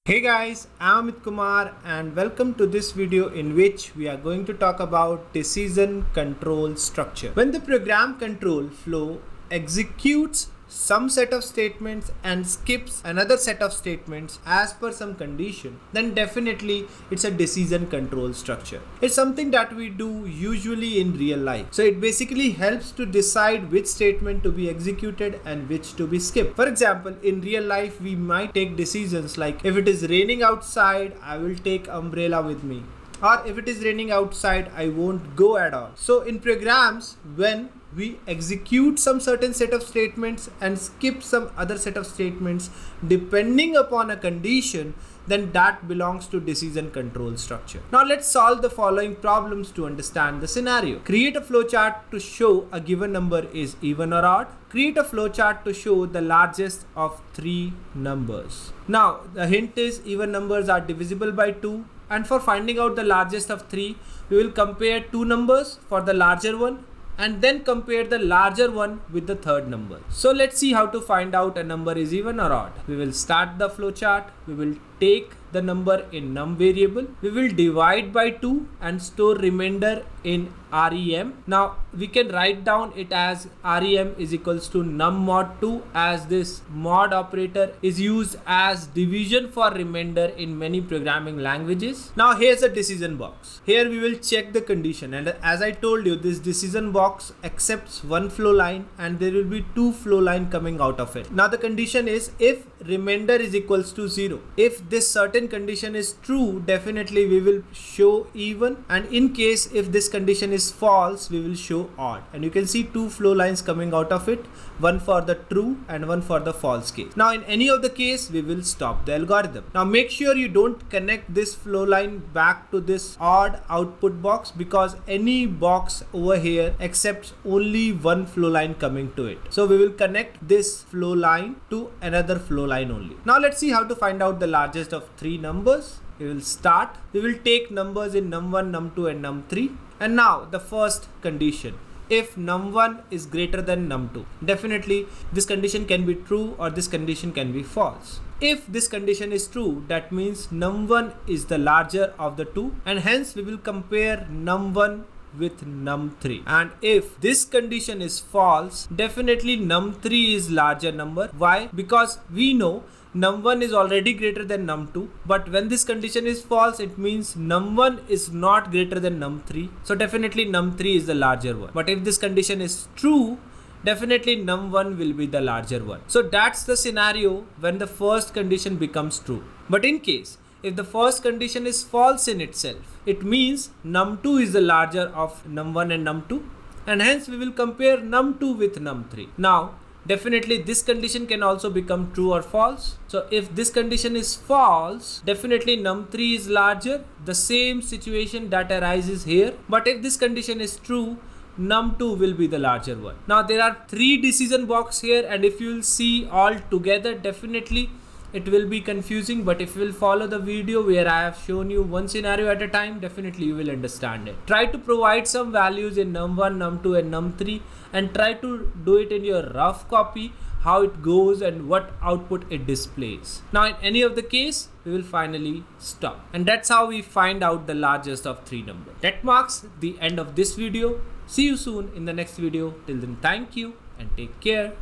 Hey guys, I'm Amit Kumar and welcome to this video in which we are going to talk about decision control structure. When the program control flow executes some set of statements and skips another set of statements as per some condition, then definitely it's a decision control structure. It's something that we do usually in real life. So it basically helps to decide which statement to be executed and which to be skipped. For example, in real life, we might take decisions like if it is raining outside, I will take umbrella with me. Or if it is raining outside, I won't go at all. So in programs, when we execute some certain set of statements and skip some other set of statements depending upon a condition, then that belongs to decision control structure. Now let's solve the following problems to understand the scenario. Create a flowchart to show a given number is even or odd. Create a flowchart to show the largest of three numbers. Now the hint is even numbers are divisible by 2. And for finding out the largest of three, we will compare two numbers for the larger one and then compare the larger one with the third number. So let's see how to find out a number is even or odd. We will start the flowchart. We will take the number in num variable. We will divide by 2 and store remainder in rem. Now we can write down it as rem is equals to num mod 2, as this mod operator is used as division for remainder in many programming languages. Now here's a decision box. Here we will check the condition, and as I told you, this decision box accepts one flow line and there will be two flow line coming out of it. Now the condition is if remainder is equals to 0. If this certain condition is true, definitely we will show even, and in case if this condition is false, we will show odd. And you can see two flow lines coming out of it, one for the true and one for the false case. Now in any of the case, we will stop the algorithm. Now make sure you don't connect this flow line back to this odd output box, because any box over here accepts only one flow line coming to it. So we will connect this flow line to another flow line only. Now let's see how to find out the largest of three numbers. We will start. We will take numbers in num1, num2 and num3. And now the first condition. If num1 is greater than num2, definitely this condition can be true or this condition can be false. If this condition is true, that means num1 is the larger of the two, and hence we will compare num1 with num3. And if this condition is false, definitely num3 is larger number. Why? Because we know num1 is already greater than num2, but when this condition is false, it means num1 is not greater than num3. So definitely num3 is the larger one. But if this condition is true, definitely num1 will be the larger one. So that's the scenario when the first condition becomes true. But in case if the first condition is false in itself, it means num2 is the larger of num1 and num2, and hence we will compare num2 with num3. Now definitely this condition can also become true or false. So if this condition is false, definitely num3 is larger, the same situation that arises here. But if this condition is true, num2 will be the larger one. Now there are three decision box here, and if you will see all together, definitely it will be confusing. But if you will follow the video where I have shown you one scenario at a time, definitely you will understand it. Try to provide some values in num1, num2 and num3, and try to do it in your rough copy, how it goes and what output it displays. Now in any of the case, we will finally stop. And that's how we find out the largest of three numbers. That marks the end of this video. See you soon in the next video. Till then, thank you and take care.